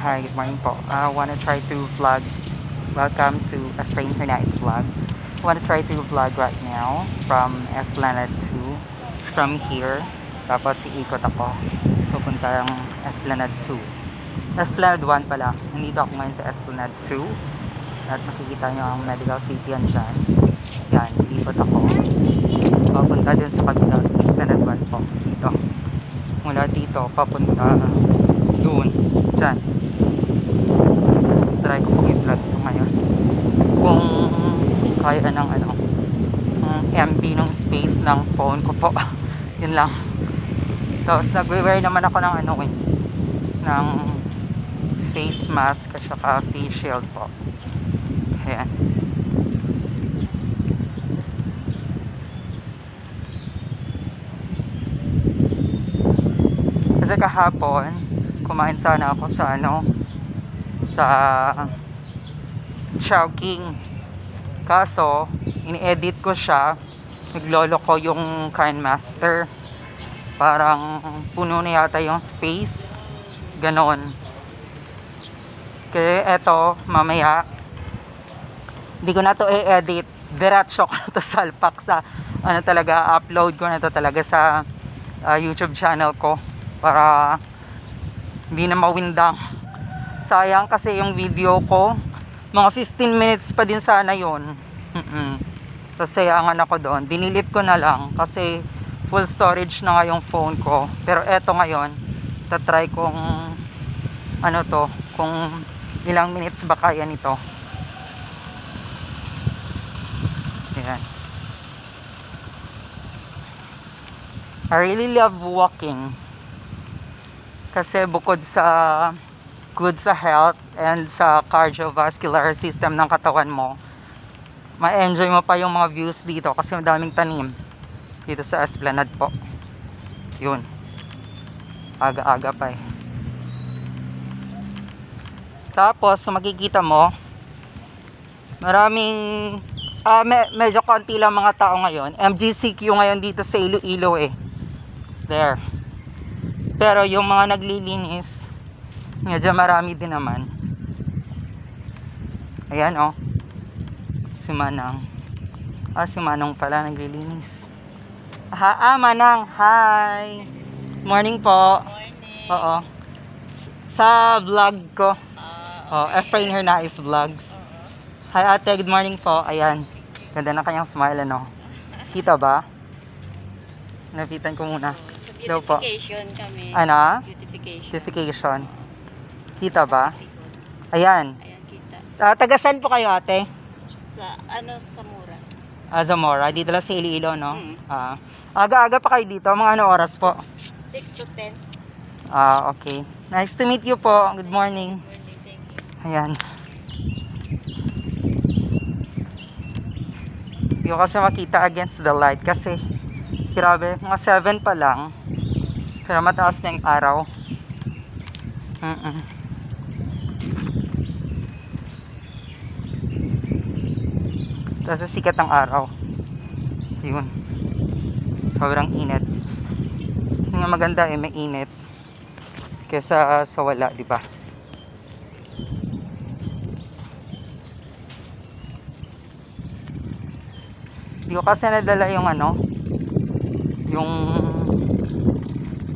Hi, good morning po. I wanna try to vlog. Welcome to Efrain Hernaiz vlog. I wanna try to vlog right now from Esplande 2. From here. Tapos iikot ako. Pupunta ng Esplande 2. Esplande 1 pala. Nandito ako ngayon sa Esplande 2. At makikita nyo ang medical city yan dyan. Yan, iikot ako. Papunta din sa kabila sa Esplande 1 po. Dito. Mula dito, papunta doon. Dyan. Try ko pong i-vlog ito ngayon. Kung kaya ng MB ng space ng phone ko po. Yun lang. Tapos nagwe-wear naman ako ng ng face mask at saka face shield po. Ayan. Kasi kahapon kumain sana ako sa sa Chowking. Kaso ini-edit ko siya, naglolo ko yung Kind Master, parang puno na yata yung space, ganon. Kaya eto, mamaya hindi ko na to i-edit, diretso ko na to salpak sa talaga, upload ko na to talaga sa YouTube channel ko para hindi na mawindang. Sayang kasi yung video ko mga 15 minutes pa din sana yun. So sayangan ako doon, dinilit ko na lang kasi full storage na nga yung phone ko. Pero eto ngayon, tatry kung kung ilang minutes ba kaya nito. Ayan. I really love walking kasi bukod sa good sa health and sa cardiovascular system ng katawan mo, ma-enjoy mo pa yung mga views dito kasi madaming tanim dito sa Esplande po. Yun, aga-aga pa eh. Tapos kung makikita mo, maraming medyo konti lang mga tao ngayon. MGCQ ngayon dito sa Iloilo eh. There. Pero yung mga naglilinis, medyo marami din naman. Ayan oh. Si Manang. Si Manong pala naglilinis. Manang. Hi. Morning po. Morning. Oo. Sa vlog ko. Efrain Hernaiz vlogs. Hi ate, good morning po. Ayan. Ganda na kanyang smile Kita ba? Napitan ko muna. Sa beautification kami. Beautification. Kita ba? Ayan. Ayan, kita. Taga-saan po kayo ate? Sa Zamora. Zamora. Dito lang sa Iloilo, no? Aga-aga pa kayo dito. Mga oras po? 6 to 10. Okay. Nice to meet you po. Good morning. Thank you. Ayan. Hindi ko kasi makita against the light kasi grabe, mga 7 pa lang. Pero mataas na yung araw. Tapos sikat ang araw. Yun. Sobrang init. Yung maganda may init kesa sa wala, di ba? Hindi ko kasi nadala yung yung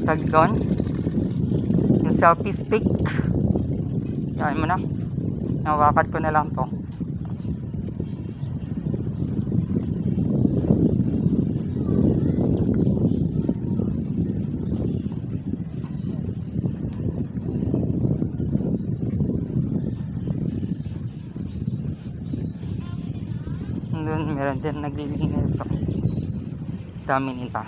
tag doon, yung selfie stick. Yan mo na. Nawakan ko na lang to. Doon meron din naglilinis. Dami nila.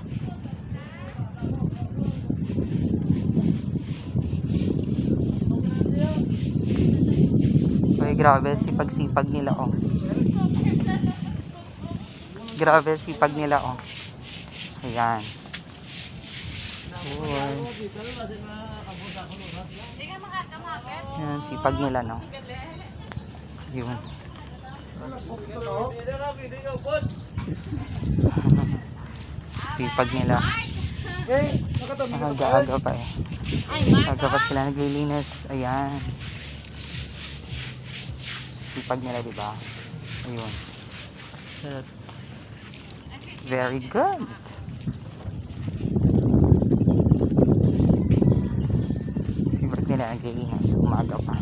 Ay, grabe sipag-sipag nila Grabe sipag nila Ayan. Ayan, sipag nila Yun. Sipag nila. Aga-aga pa eh. Ay, Mark. Aga pa sila naglilinis. Ayan. Sipag nila, diba? Ayun. Very good. Sipag nila naglilinis. Umaga pa.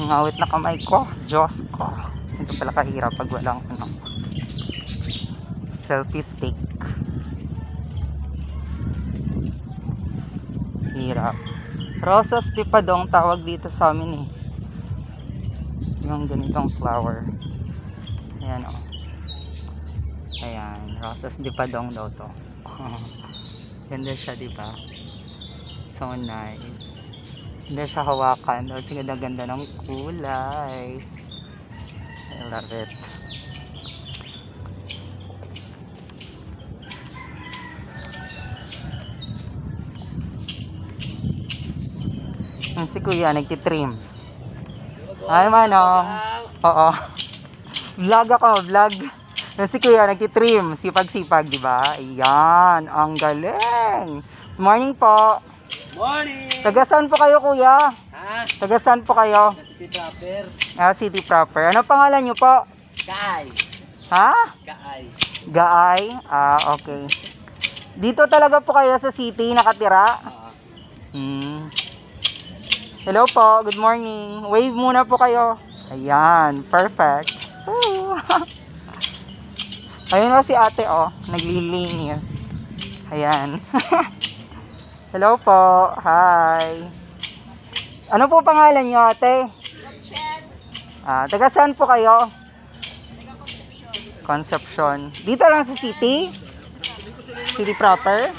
Ngawit na kamay ko. Diyos ko. Ito pala kahirap pag walang selfie stick. Hirap. Rosas de padong tawag dito sa amin eh. Yung ganitong flower. Ayan o. Ayan. Rosas de padong daw to. Ganda siya, diba? So nice. Ganda siya hawakan. Kasi ganda-ganda ng kulay. I love it. Yung si Kuya nagtitrim. Ay manong. Oo. Vlog ako, vlog. Yung si Kuya nagtitrim. Sipag-sipag, diba? Ayan. Ang galing. Morning po. Morning! Taga-saan po kayo, Kuya? Ha? Taga-saan po kayo? City proper. City proper. Ano pangalan nyo po? Kaay. Ha? Kaay. Gaay? Okay. Dito talaga po kayo sa city nakatira? Hello po, good morning. Wave muna po kayo. Ayan, perfect. Woo. Ayun na si ate naglilinis. Ayan. Hello po, hi. Ano po pangalan nyo ate? Taga saan po kayo? Concepcion. Dito lang sa city? City proper?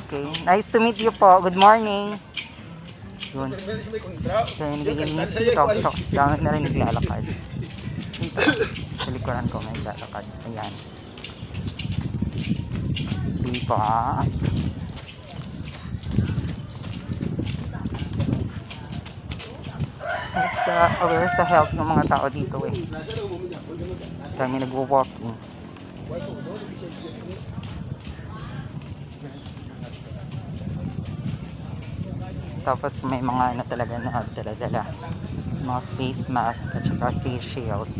Okay. Nice to meet you po. Good morning. Yun. Kaya nagigilinis dito. Tapos dami na rin naglalakad. Dito. Sa likuran ko may naglalakad. Ayan. Dito aware sa health ng mga tao dito eh. Kami nagwo-walking. Tapos may mga talaga na dala-dala. Mga face mask at saka face shield.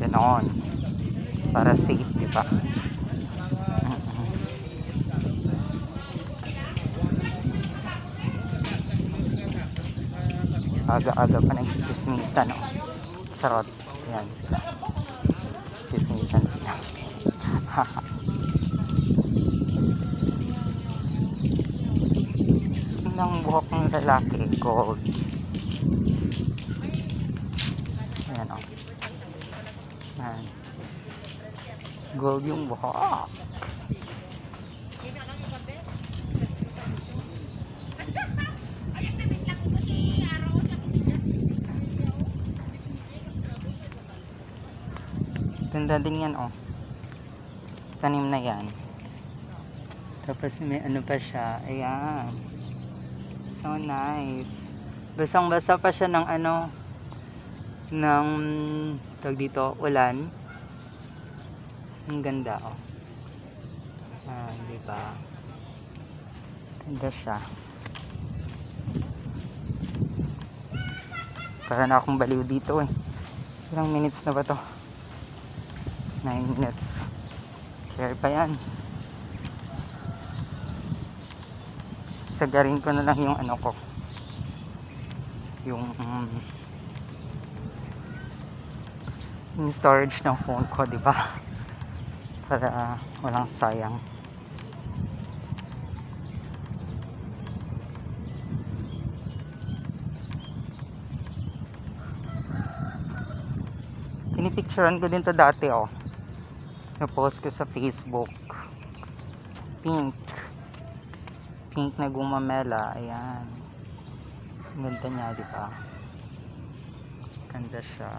Ganon. Para safe, diba? Aga-aga pa nagchismisan, Charot. Ayan sila. Chismisan sila. Ng buhok ng lalaki, gold. Ayan Ayan. Gold yung buhok. Ganda din yan tanim na yan. Tapos may pa siya. Ayan. So nice. Basang-basa pa siya ng ng tawag dito, ulan. Ang ganda diba? Ganda siya. Para na akong baliw dito Ilang minutes na ba to? 9 minutes. Clear pa yan. Sagarin ko na lang yung ko. Yung storage ng phone ko, diba? Para walang sayang. Pinipicturean ko din to dati na-post ko sa Facebook. Pink na gumamela. Ayan. Ganda niya, diba? Ganda siya.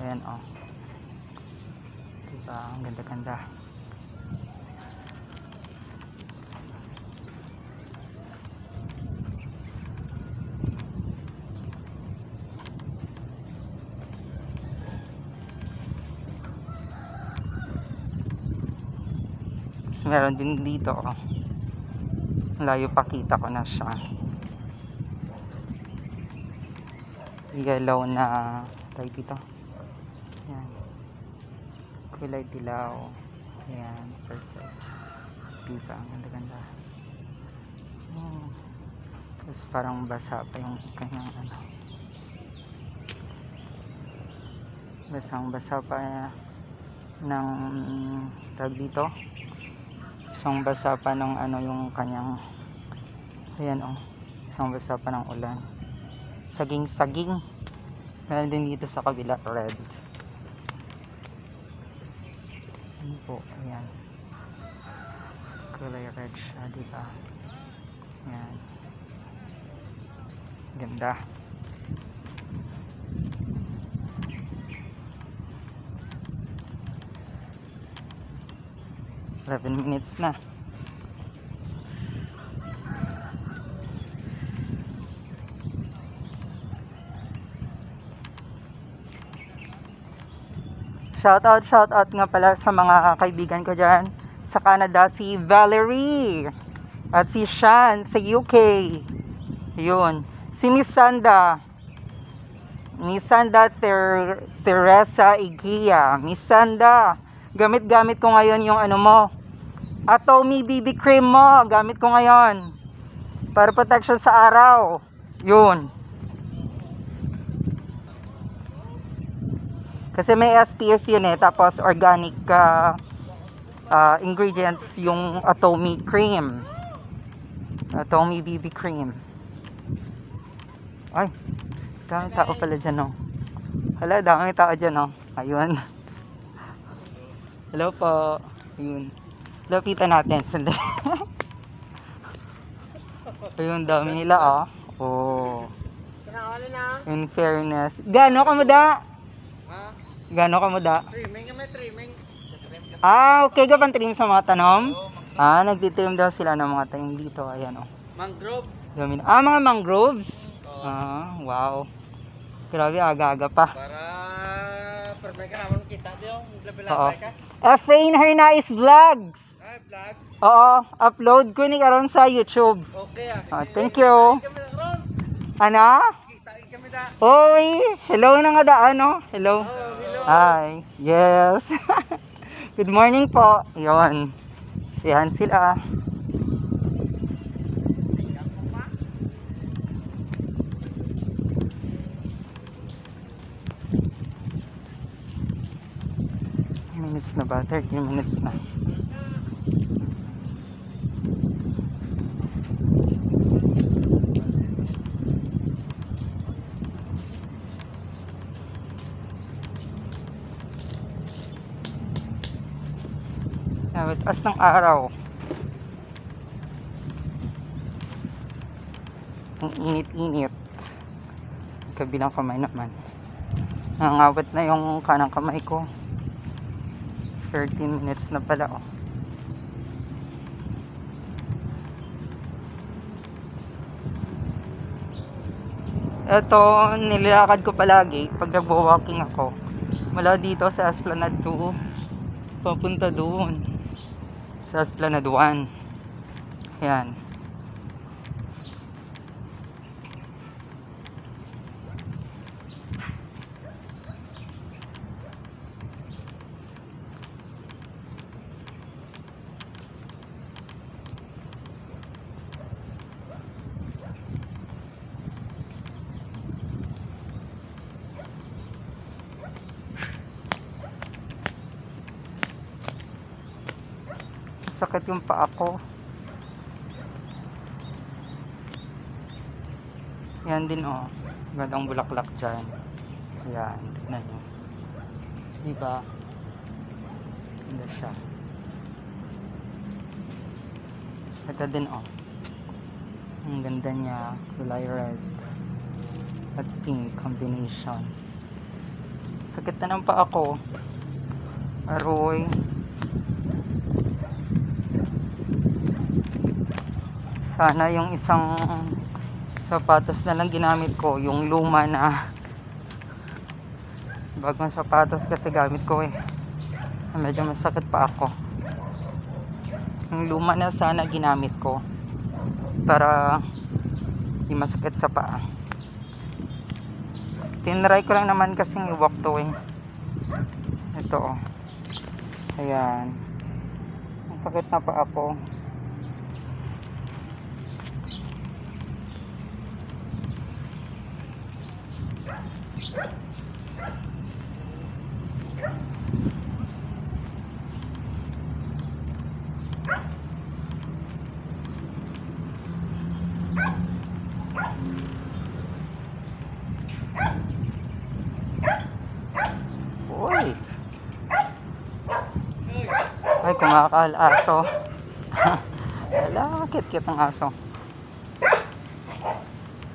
Ayan diba? Ang ganda-ganda. meron din dito, oh. Layo pakita ko na siya. Yellow na tayo dito. Yan. Kulay dilaw. Ayan, perfect. Diba, ang ganda-ganda. Tapos parang basa pa yung kanyang ano. Basang-basa pa ng tag dito. Isang basa pa ng ano yung kanyang, ayan oh. Isang basa pa ng ulan. Saging-saging. Meron din dito sa kabila, red. Ano po, ayan. Kulay red siya, diba? Ayan. Ganda. Eleven minutes na. Shout out nga pala sa mga kaibigan ko dyan sa Canada, si Valerie at si Sean sa UK. Yun. Si Miss Sanda Teresa Igia. Miss Sanda, gamit ko ngayon yung ano mo, Atomy BB cream mo. Gamit ko ngayon para protection sa araw. Yun. Kasi may SPF yun eh. Tapos organic ingredients yung Atomy cream. Atomy BB cream. Ay, daming tao pala dyan, no? Hala, daming tao dyan, no? Ayun. Hello po. Ayun. Lapitan natin. Sandali. Ayun, dami nila, oh. Oh. In fairness. Gano'n ka mo da? Gano'n ka mo da? Trimming kami, trimming. Ah, okay ka pang trim sa mga tanom? Ah, nagtitrim daw sila ng mga tanim dito. Ayan, oh. Mangrove. Dami na. Ah, mga mangroves? Ah, wow. Grabe, aga-aga pa. Para perfect ka naman kita yung Oo. labay ka. Efrain Hernaiz vlogs. Ay, vlog. Oo, upload ko ni karon sa YouTube. Okay ah. Ah, thank you. Kami na ron. Ana? Kitain kami na. Oy, hello na nga daan, no? Hello. Oh, hello. Hi. Yes. Good morning po. Yon. Siyan sila. Minutes na ba? 30 minutes na. As ng araw. Ang init-init. Sa kabilang kamay naman. Nangangawat na yung kanang kamay ko. 13 minutes na pala, oh. Ito, nilakad ko palagi pag nagbo-walking ako. Mula dito sa Esplande 2 papunta doon sa Esplande 1. Ayan. Sakit yung paa ko. Yan din, oh. Gandang bulaklak dyan. Ayan, tignan nyo. Diba? Ganda siya. Ito din, oh. Ang ganda niya. Kulay red at pink combination. Sakit na ng paa ko. Aroy. Sana yung isang sapatos na lang ginamit ko, yung luma na bagong sapatos kasi gamit ko eh. Medyo masakit pa ako. Yung luma na sana ginamit ko para di masakit sa paa. Tinry ko lang naman kasing i-walk to eh. Ito oh. Ayan. Ang sakit na pa ako. Uy. Ay, kumakal-aso. Wala, kit-kit ang aso.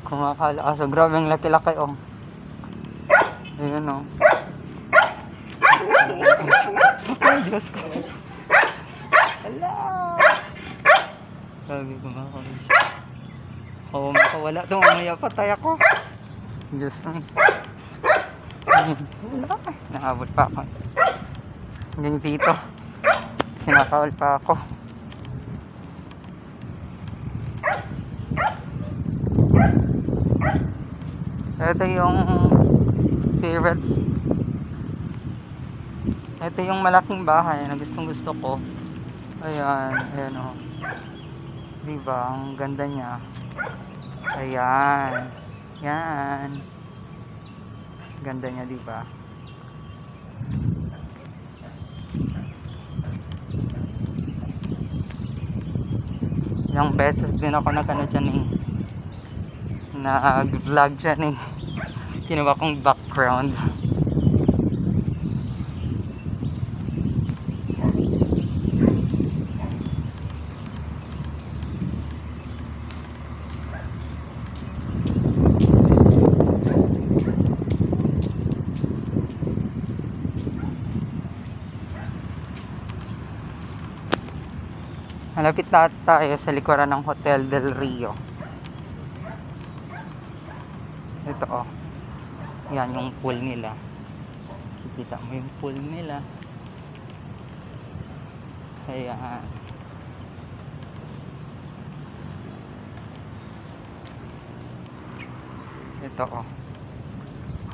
Kumakal-aso. Grabe ang laki-laki oh. Ayun oh. Ay, Diyos ko. Hala. Sabi kumakal. Oo, makawala. Tumamaya, patay ako. Diyos ko. Wala. Naabot pa ako. Hanggang dito. Kinakawal pa ako. Ito yung favorites. Ito yung malaking bahay na gustong gusto ko. Ayan, ayan o. Diba? Ang ganda niya. Ayan. Yan. Ganda niya, diba? Ilang beses din ako nag-ano dyan eh. Nag-vlog dyan eh. Kinuha kong background. Malapit na tayo sa likuran ng Hotel del Rio. Ito oh. Yan yung pool nila. Kikita mo yung pool nila. Ayan. Ito oh.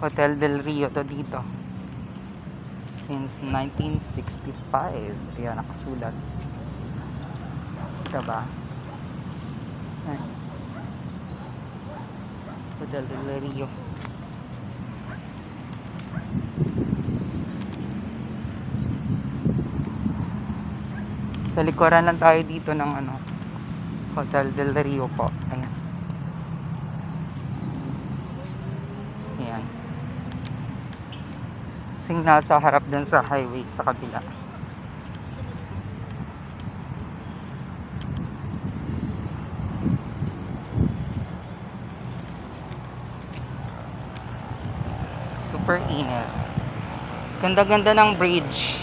Hotel del Rio to dito. Since 1965. Ayan, nakasulat. Diba? Hotel del Rio. Sa likuran lang tayo dito ng ano, Hotel del Rio po. Ayan. Ayan. Kasing nasa harap dun sa highway sa kabila. Super init. Ganda-ganda ng bridge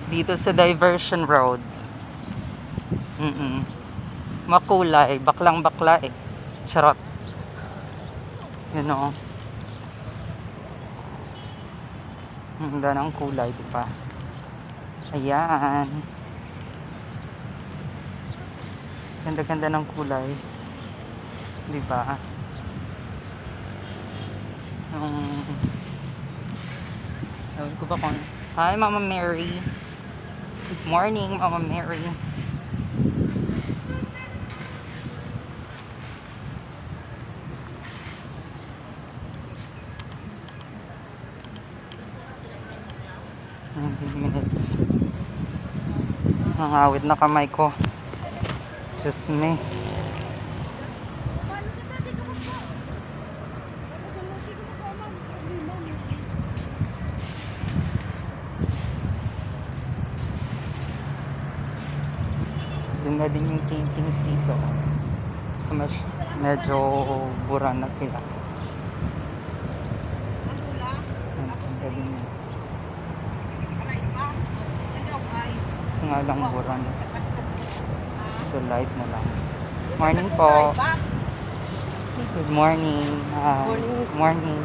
dito sa diversion road. Makulay, baklang bakla eh. Charot. You know. Ang ganda ng kulay, diba? Ayan. Ganda-ganda ng kulay. Diba? Sabi ko ba kung hi Mama Mary, good morning Mama Mary. Minutes. Nangawit na kamay ko. Just me. Ganda din yung paintings dito. So medyo bura na sila. Ganda din yun. So nga lang bura na. So light na lang. Morning po. Good morning. Morning.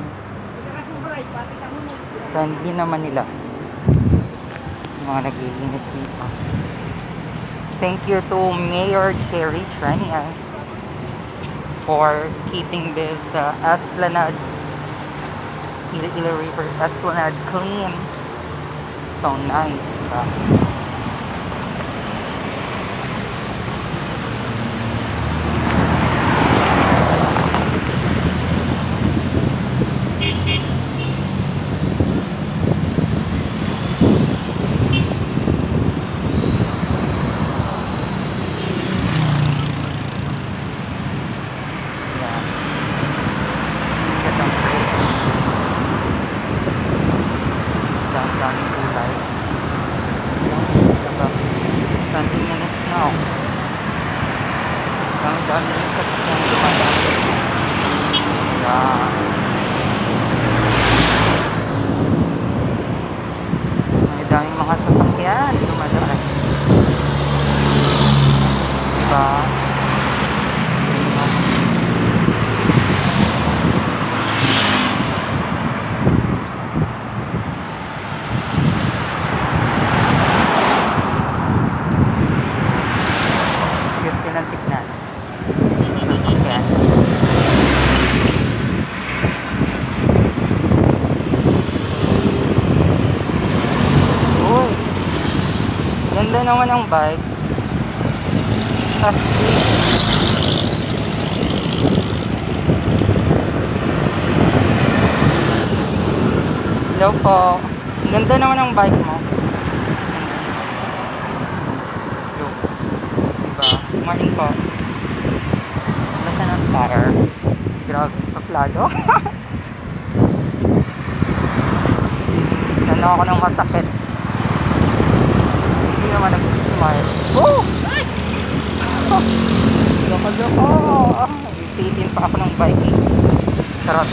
Friendly naman nila. Yung mga naglilinis dito. Thank you to Mayor Jerry Hernaiz for keeping this Esplanade, Iloilo River Esplanade clean. So nice, diba? Daming gulay. 20 minutes now. Dami yung sasakyan dumadaan. Ayan. May daming mga sasakyan dumadaan. Diba? Tignan. Sasakyan. Uy! Ganda naman ang bike. Plastic. Hello po. Ganda naman ang bike mo. Morning po. Basta ng tire. Grabe, saklado. Nano ako ng masakit. Hindi naman nag-smile. Oh! Loko-loko. Ipitin pa ako ng bike. Sarap.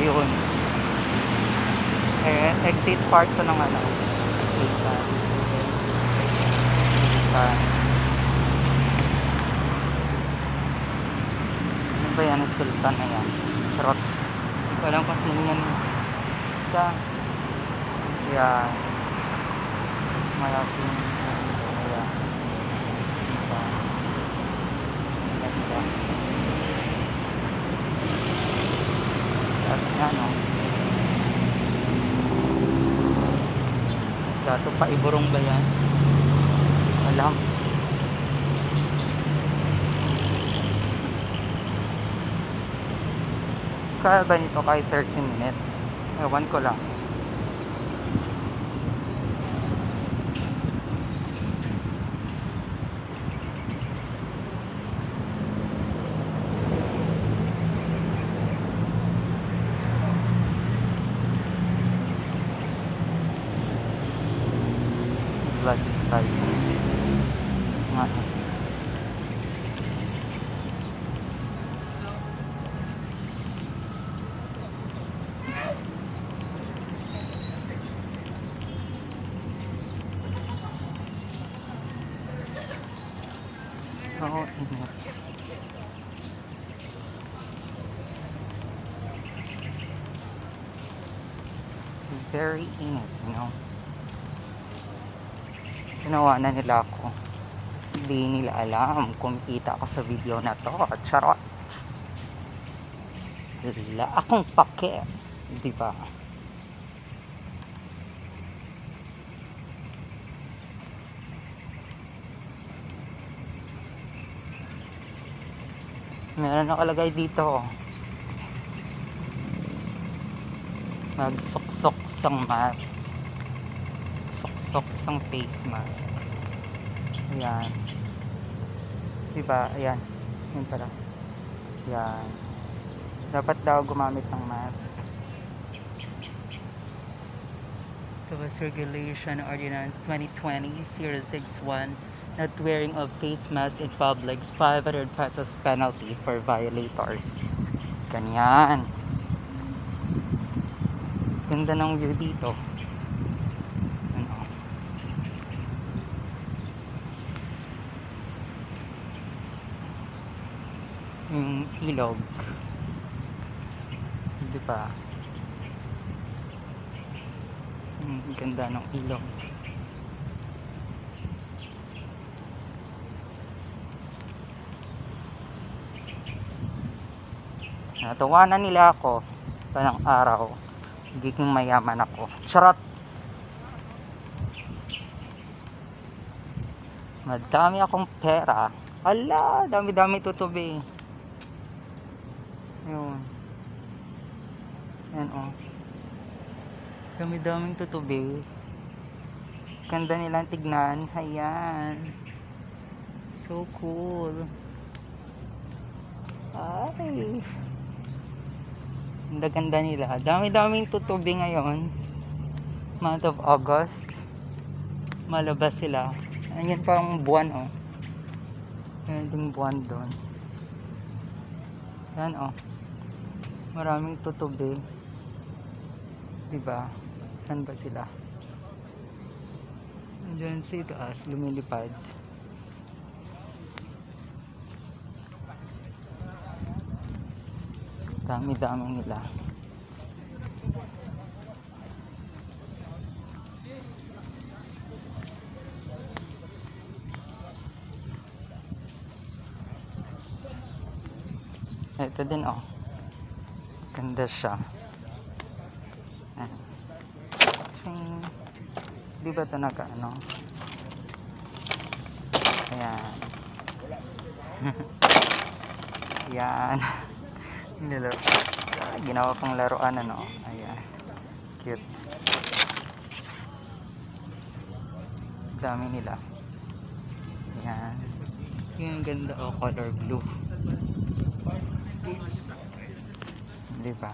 Ayun. Exit part to ng ano. Sultan. Ano ba yan ang Sultan na yan? Charot. Hindi ko alam kung sino yan. Basta. Yan. Malaking. Ayan. Diba? Ayan diba? At yan o. Dato pa iburong ba yan? Alam. Kaya ba nito kahit 30 minutes? Ewan ko lang. Lifestyle nga. So init. Very init, you know. Ginawa na nila ako. Hindi nila alam kung kita ako sa video na to. Charot. Wala akong pake. Diba? Meron nakalagay dito. Magsuksok sang mask. Suksok sang face mask. Ayan. Diba? Ayan. Ayan pala. Ayan. Dapat daw gumamit ng mask. Tapos Regulation Ordinance 2020-061, not wearing of face mask in public, 500 pesos penalty for violators. Ganyan. Ganda ng view dito. Ano? Yung ilog. Di ba? Ganda ng ilog. Natawanan nila ako panang araw. Giging mayaman ako. Charot! Madami akong pera. Ala, dami-dami tutubi. Yun. Yan o. Dami-daming tutubi. Ganda nilang tignan. Ayan. So cool. Ay. Ganda-ganda nila. Dami-daming tutubi ngayon. Month of August. Malabas sila. Ayan pa ang buwan oh. Ayan yung buwan doon. Yan oh. Maraming tutubi. Diba? Saan ba sila? Diyan sa itaas, lumilipad. Dami-dami nila. Ito din oh. Ganda siya. Di ba ito naka ano? Ayan. Ayan. Nilaro. Ginawa kong laruan ano. Ayan. Cute. Dami nila. Ayan. Yung ganda oh, color blue. Di ba?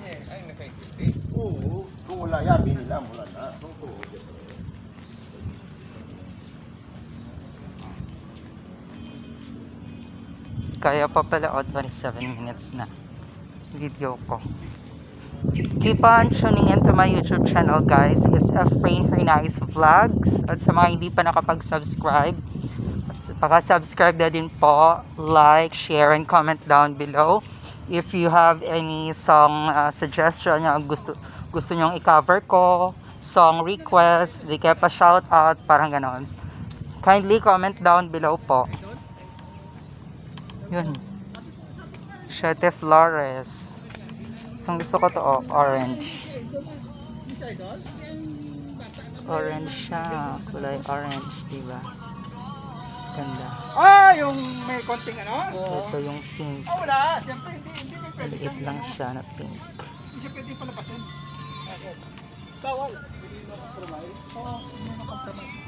Ay, nakaintindi. Oo, kung wala yabi nila, wala na. Kaya pa pala 27 minutes na video ko. Keep on tuning into my YouTube channel guys. It's Efrain Hernaiz Vlogs. At sa mga hindi pa nakapag-subscribe, paka-subscribe na din po. Like, share, and comment down below. If you have any song suggestion na gusto nyong i-cover ko, song request, di kaya pa shout out, parang ganon, kindly comment down below po. Yun. Siete Flores. Ang gusto ko to oh, orange. Orange siya. Kulay orange, diba? Ganda. Ah, yung may konting ano? Ito yung pink. Ah, wala. Siyempre, hindi may pwede Maliit lang siya na pink. Hindi siya pwede palapasin. Bawal. Hindi mo compromise. Oo, hindi mo compromise.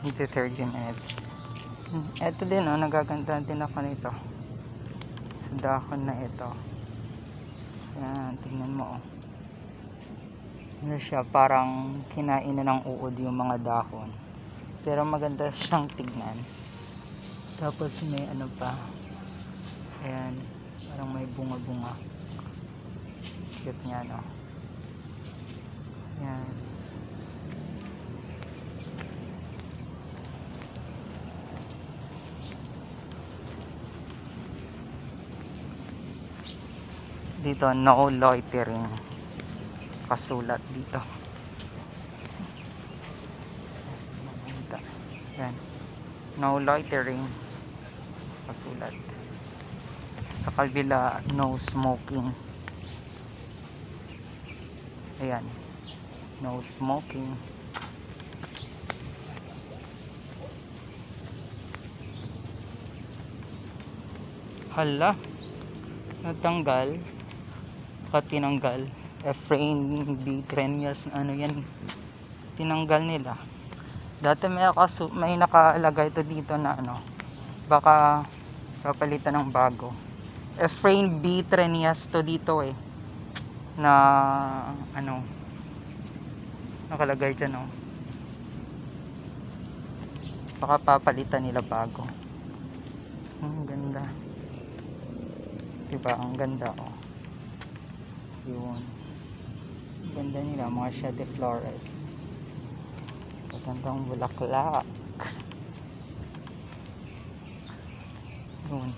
Into 30 minutes. Ito din oh, nagagandahan din ako nito. Sa dahon na ito. Yan, tingnan mo oh. Ano siya, parang kinain na ng uod yung mga dahon. Pero maganda siyang tignan. Tapos may ano pa. Ayan, parang may bunga-bunga. Cute niya no. Ayan. Dito no loitering, kasulat dito. Yan, no loitering, kasulat. Sa kabila no smoking. Ayan, no smoking. Hala, natanggal. Tinanggal. Efrain, di Trenyas, ano yan. Tinanggal nila. Dati may nakalagay ito dito na ano. Baka papalitan ng bago. Efrain B. Trenyas to dito eh. Na ano. Nakalagay dyan oh. Baka papalitan nila bago. Ang ganda. Diba? Ang ganda oh. Yun. Ang ganda nila. Mga shade flores. Magandang bulaklak. Yun.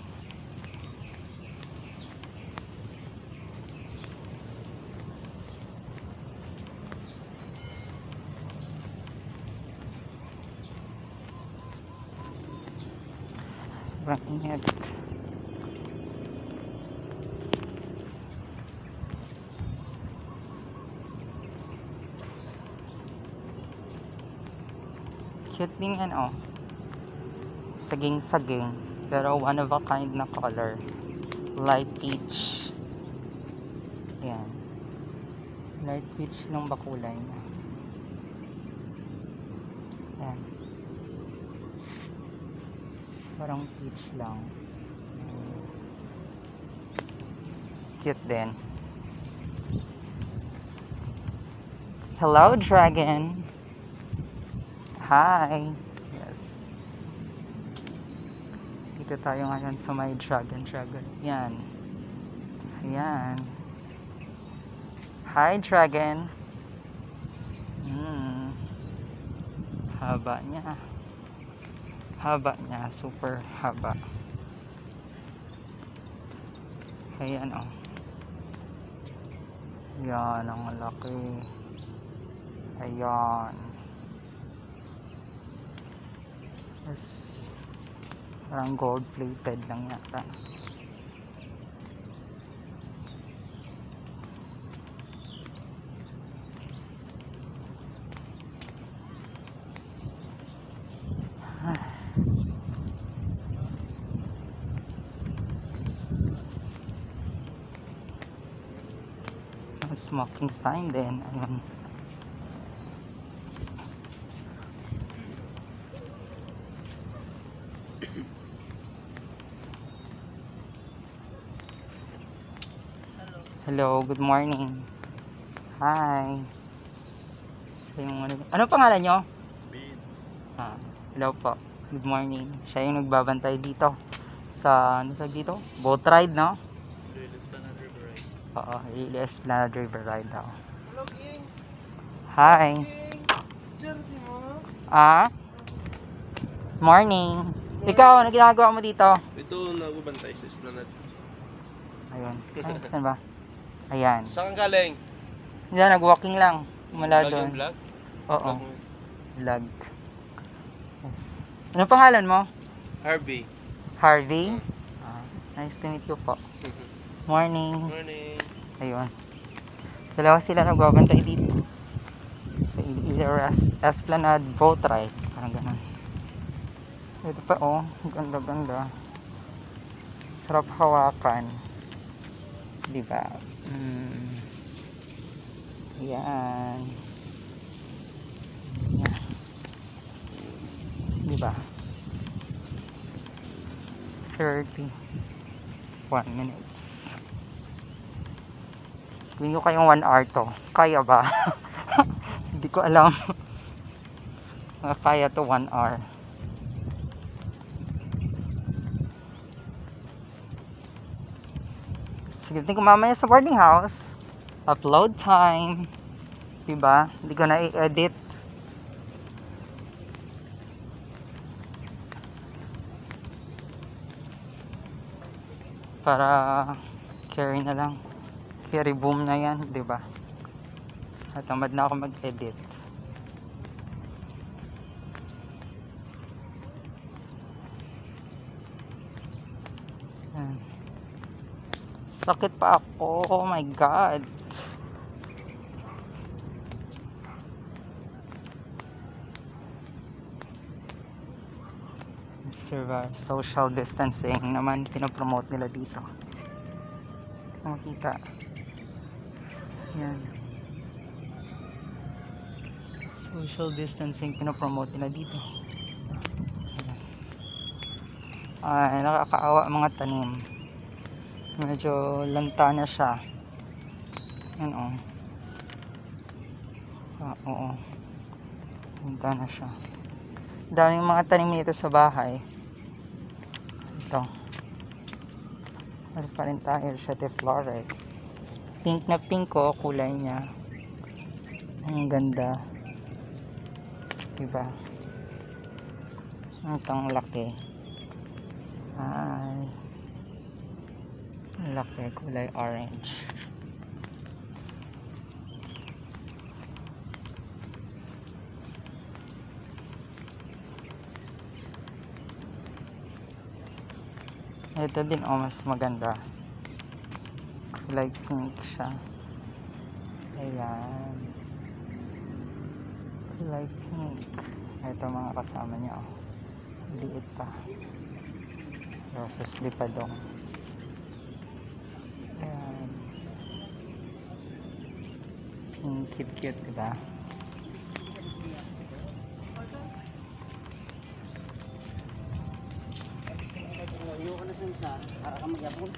Sobrang init. Cute din yan oh. Saging-saging. Pero one of a kind na color. Light peach. Ayan. Light peach ng bakulay niya. Ayan. Parang peach lang. Cute din. Hello, dragon. Hi. Yes. Dito tayo ngayon sa may dragon. Yan. Ayan. Hi, dragon. Haba niya. Super haba. Ayan oh. Yan, ang laki. Ayan. Yes. Parang gold plated lang yata. Smoking sign din. Ayun. Hello, good morning. Hi. Ano pangalan nyo? Beans. Hello po. Good morning. Siya yung nagbabantay dito sa ano sa dito? Boat ride, no? Esplande River Ride. Oo, Esplande River Ride daw. Hello, King. Hi. Charity mo. Morning. Ikaw, ano ginagawa mo dito? Ito, nagbabantay sa Esplande. Ayun. Ay, saan ba? Ayan. Saan kang galing? Diyan, nag-walking lang. Mula Vlog doon. yung vlog? Oo. Vlog mo. Vlog. Yes. Ano pangalan mo? Harvey. Harvey? Nice to meet you po. Morning. Morning. Ayun. Dalawa sila nagbabantay dito. Sa Iloilo Esplande boat ride. Parang ganun. Ito pa oh. Ganda. Sarap hawakan. Diba? Ayan. Diba? 31 minutes. Gawin nyo kayong 1 hour to. Kaya ba? Hindi ko alam. Kaya to 1 hour. Sige, tingin ko mamaya sa boarding house. Upload time. Diba? Hindi ko na i-edit. Para carry na lang. Carry boom na yan, diba? At tamad na ako mag-edit. Sakit pa ako. Oh my God. Survive. Social distancing naman pinopromote nila dito. Makita. Yan. Social distancing pinopromote nila dito. Ay, nakakaawa mga tanim. Medyo lanta na siya. Yan o. Oo. Lanta na siya. Daming mga tanim dito sa bahay. Ito. Ano pa rin tayo? Siete Flores. Pink na pink ko. Kulay niya. Ang ganda. Diba? Ang laki. Ay. Ang laki. Kulay orange. Ito din mas maganda. Kulay pink siya. Ayan. Kulay pink. Ito mga kasama niya. Liit pa. Roses lipadong. Ayan. Pink, cute, diba? Ayoko na sa isa, para ka magyapon.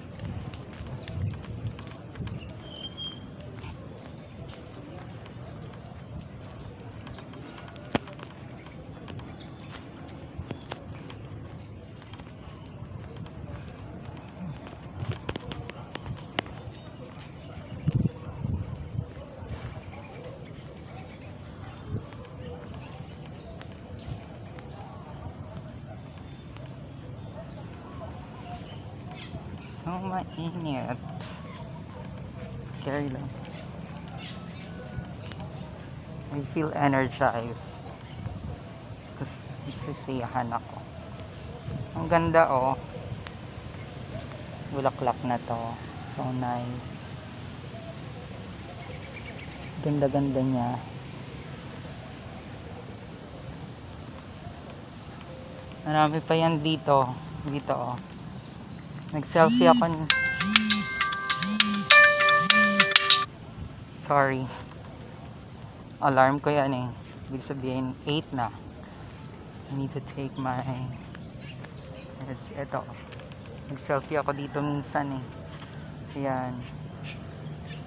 So, mainit. Carry lang. I feel energized. Kasiyahan ako. Ang ganda oh. Bulaklak na to. So nice. Ganda-ganda niya. Marami pa yan dito. Dito oh. Nag-selfie ako. Sorry. Alarm ko yan eh. Ibig sabihin 8 na. I need to take my meds. Ito. Nag-selfie ako dito minsan eh. Ayan.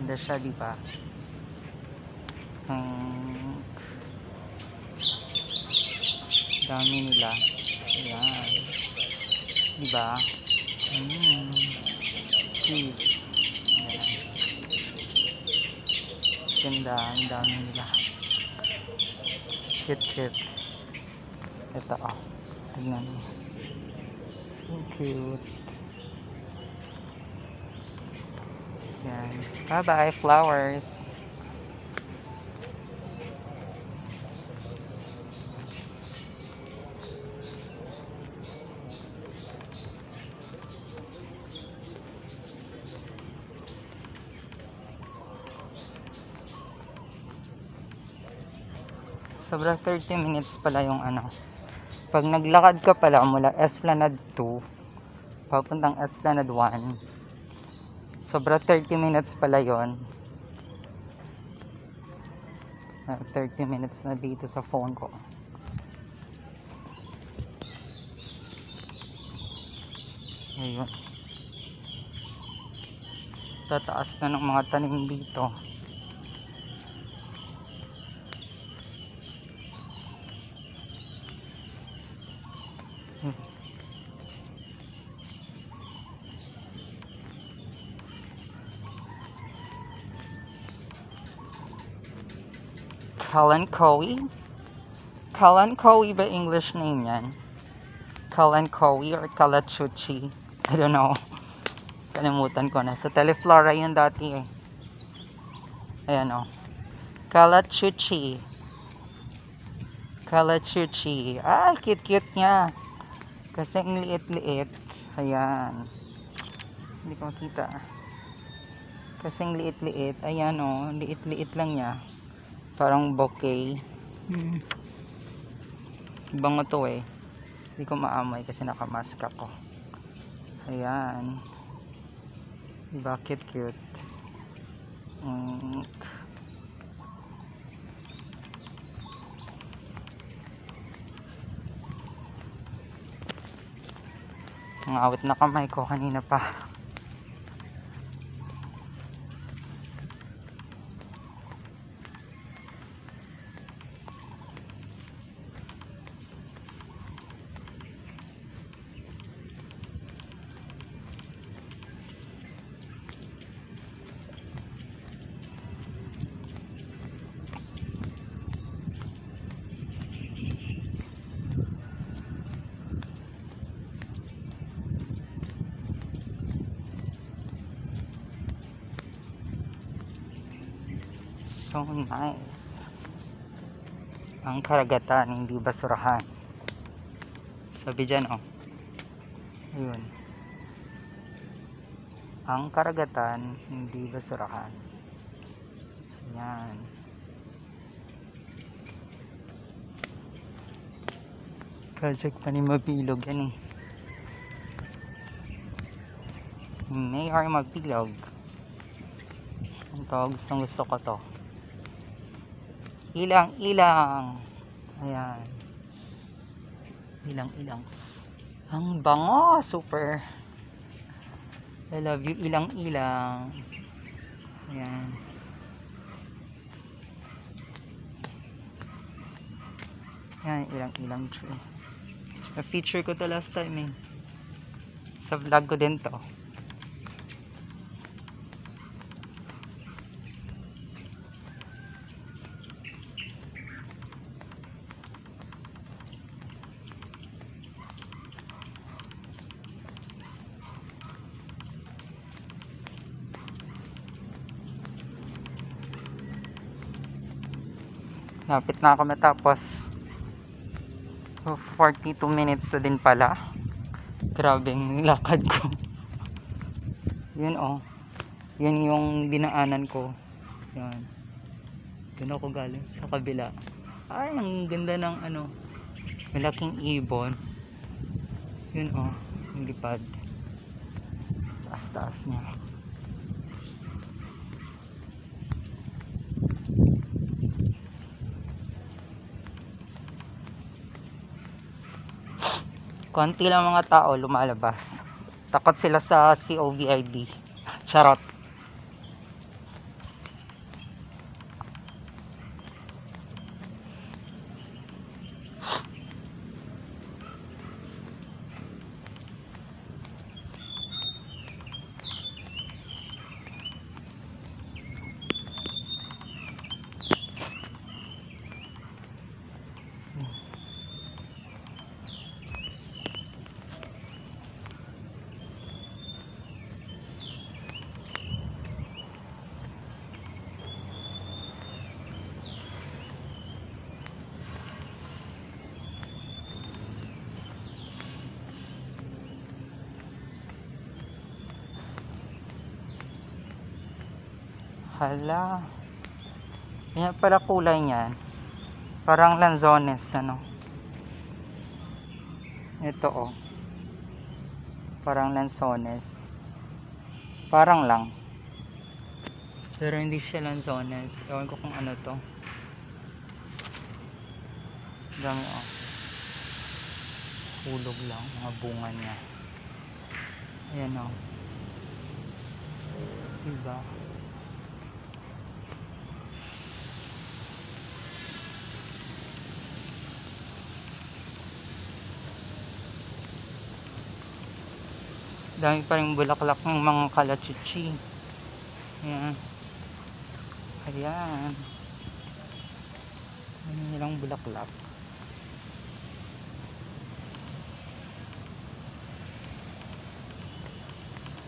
Ganda siya, diba? Dami nila. Ayan. Diba? Cute. Ayan. Ganda. Ang dami nila. Cute. Ito oh. Tignan mo. So cute. Ayan. Bye-bye, flowers. Sobrang 30 minutes pala yung ano. Pag naglakad ka pala mula Esplande 2 papuntang Esplande 1, sobrang 30 minutes pala yon. 30 minutes na dito sa phone ko. Ayun. Tataas na ng mga tanim dito. Kalankowi ba English name yan? Kalankowi or Kalachuchi? I don't know. Kalimutan ko na. Sa Teleflora yun dati eh. Ayan o. Kalachuchi. Ah, cute niya. Kasi ang liit-liit. Ayan. Hindi ko makita. Kasi ang liit-liit. Ayan o. Liit-liit lang niya. Parang bouquet. Bango to eh. Hindi ko maamoy kasi nakamask ako. Ayan. Diba cute cute? Ang awit na kamay ko kanina pa. So nice. Ang karagatan, hindi basurahan. Sabi dyan, oh. Ayun. Ang karagatan, hindi basurahan. Yan. Project pa ni Mabilog yan eh. Mayor Mabilog. Ito, gustong gusto ko to. Ilang. Ayan. Ilang. Ang bango. Super. I love you. Ilang. Ayan. Ayan. Ilang tree. Na-feature ko to last time eh. Sa vlog ko din to. Lapit na ako matapos. 42 minutes na din pala. Grabing lakad ko. Yun oh. Yun yung dinaanan ko. Yan. Doon ako galing sa kabila. Ay, ang ganda ng ano. Malaking ibon. Yun oh. Yung lipad. Taas niya. Konti lang mga tao lumalabas. Takot sila sa COVID. Charot. Hala. Yan pala kulay niyan. Parang lanzones, ano. Ito oh. Parang lanzones. Parang lang. Pero hindi siya lanzones. Ewan ko kung ano to. Dami oh. Hulog lang mga bunga niya. Ayan oh. Diba? Dami pa rin bulaklak ng mga kalachichi. Ayan. Ayan. Ano nilang bulaklak.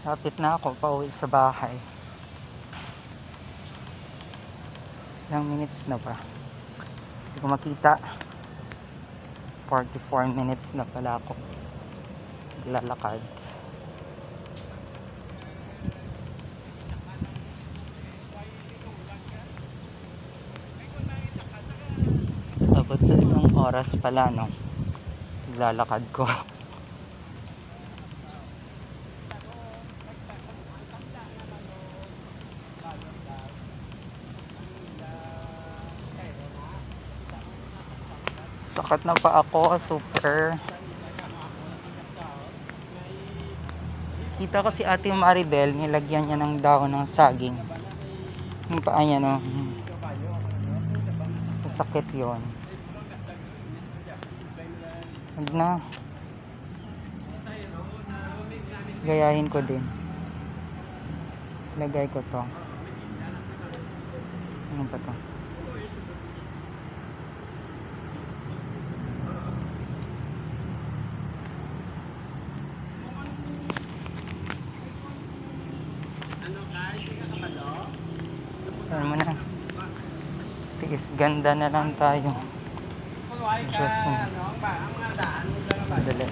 Lapit na ako pauwi sa bahay. Ilang minutes na ba? Hindi ko makita. 44 minutes na pala ako lalakad. Abot sa isang oras pala, no? lalakad ko. Sakat na pa ako, super. Kita ko si Ate Maribel, nilagyan niya ng dahon ng saging. Yung paa niya, no? Masakit yun. Huwag na. Gayahin ko din. Lagay ko to. Ano pa to? Ayan mo na. Tiis ganda na lang tayo. Diyos mo. Sandali.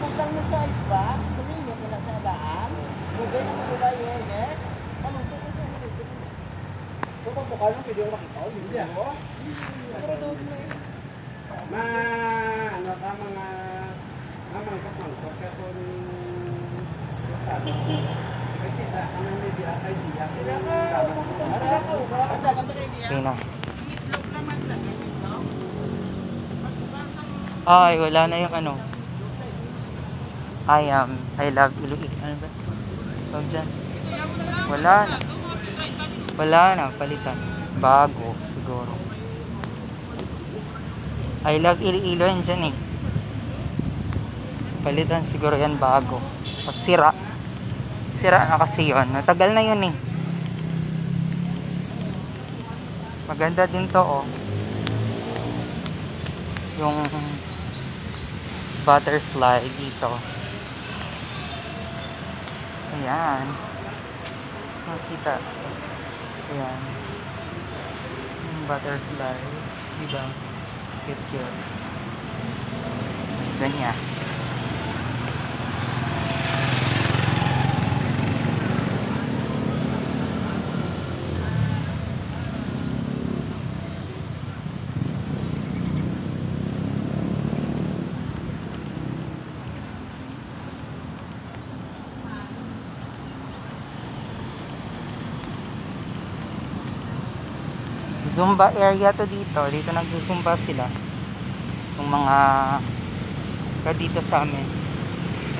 Putang mo sa ice ba? Tumingin ka lang sa daan. Bugay na mo ba yun, eh? Anong Kung mukha nung pwede ko makita, hindi ako. Ano ka mga mangkok kaya kung kita ka nang may biya kay diya. Okay na. Ay, wala na yung ano. I love Iloilo. Ano ba? Tawag dyan. Wala na. Wala na, palitan. Bago, siguro. I love Iloilo yan dyan eh. Palitan siguro yan bago. O sira. Sira na kasi yun. Natagal na yun eh. Maganda din to oh. Yung butterfly dito. Ayan. Makita. Ayan. Yung butterfly. Diba? Cute. Ganyan. Zumba area to dito. Dito nagsusumba sila. Yung mga dito sa amin.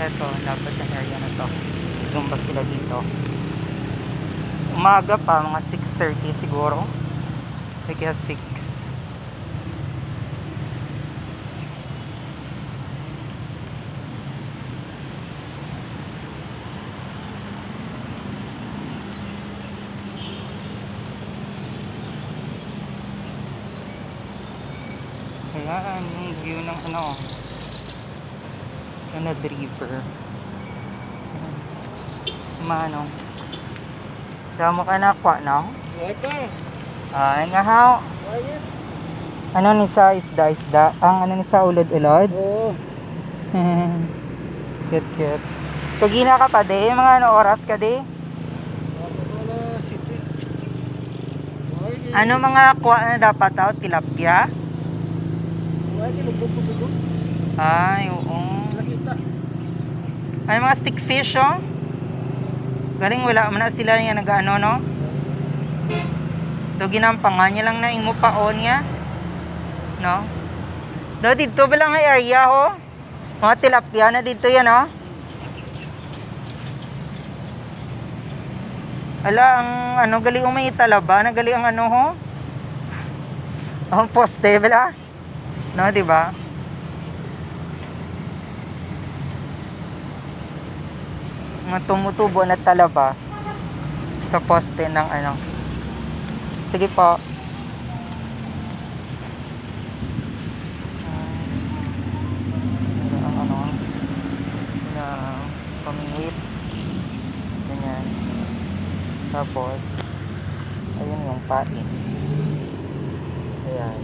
Ito, dapat na area na to. Zumba sila dito. Umaga pa, mga 6:30 siguro. Kaya 6. Ayan, yung view ng ano Esplande River. Sumano Sama ka na kwa, no? Ete. Ay nga how. Ano ni sa isda? Ang ano ni sa ulod-ulod? Oo. Cute. Pagina ka pa de, mga ano oras ka de? Ano mga kwa na dapat tao? Tilapia? Ay, oo. Ay, mga stick fish, oh. Galing wala man na sila yung nag-ano, no? Ito ginampangan niya lang na imo paon niya. No? No, dito ba lang ang area, ho? Mga tilapia na dito yan, oh. Ala, ang ano, galing may talaba. Nagali ang ano, ho? Ang poste, bala? No, di ba? Mga tumutubo na talaba sa poste ng ano. Sige po. Ano na pamingwit. Ganyan. Tapos ayun yung pain. Ayan.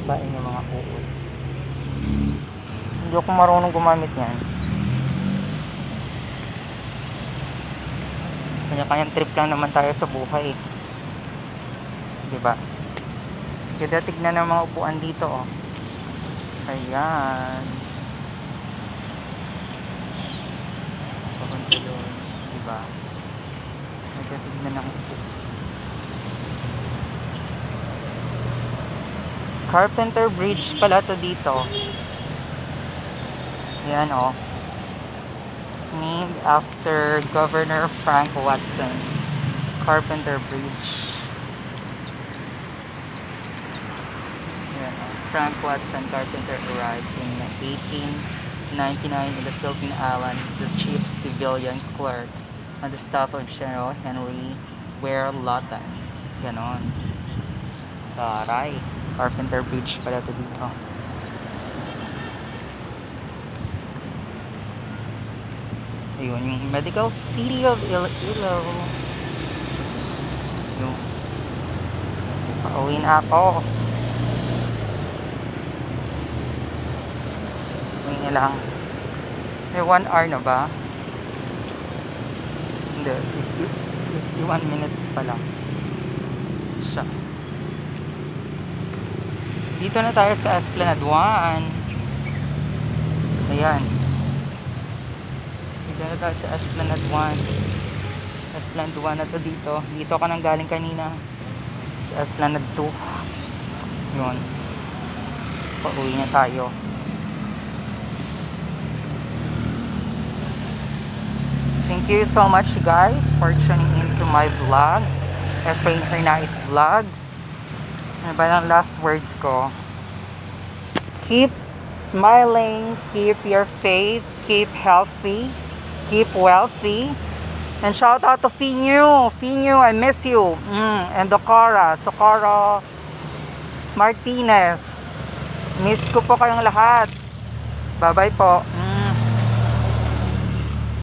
Pain yung mga uod. Hindi ako marunong gumamit yan. Kanya-kanyang trip lang naman tayo sa buhay. Diba? Kaya tignan ng mga upuan dito, oh. Ayan. Papunta doon. Diba? Kaya tignan ng upuan. Carpenter Bridge pala to dito. Ayan, oh. Named after Governor Frank Watson. Carpenter Bridge. Ayan, oh. Frank Watson Carpenter arrived in 1899 in the Philippine Islands, the chief civilian clerk on the staff of General Henry Ware Lawton. Ganon. Taray. Carpenter Bridge pala to dito. Ayun, yung medical city of Iloilo. Yung pauwi na ako. Yung lang. May 1 hour na ba? Hindi. 51 minutes pa lang. Siya. Dito na tayo sa Esplande 1. Ayan. Dito na tayo sa Esplande 1. Esplande 1 na to dito. Dito ka nang galing kanina. Sa Esplande 2. Yun. Pauwi na tayo. Thank you so much guys for tuning into my vlog. Efrain Hernaiz Vlogs. Ano ba ang last words ko? Keep smiling, keep your faith, keep healthy, keep wealthy. And shout out to Finyu. Finyu, I miss you. And Socorro Martinez. Miss ko po kayong lahat. Bye-bye po.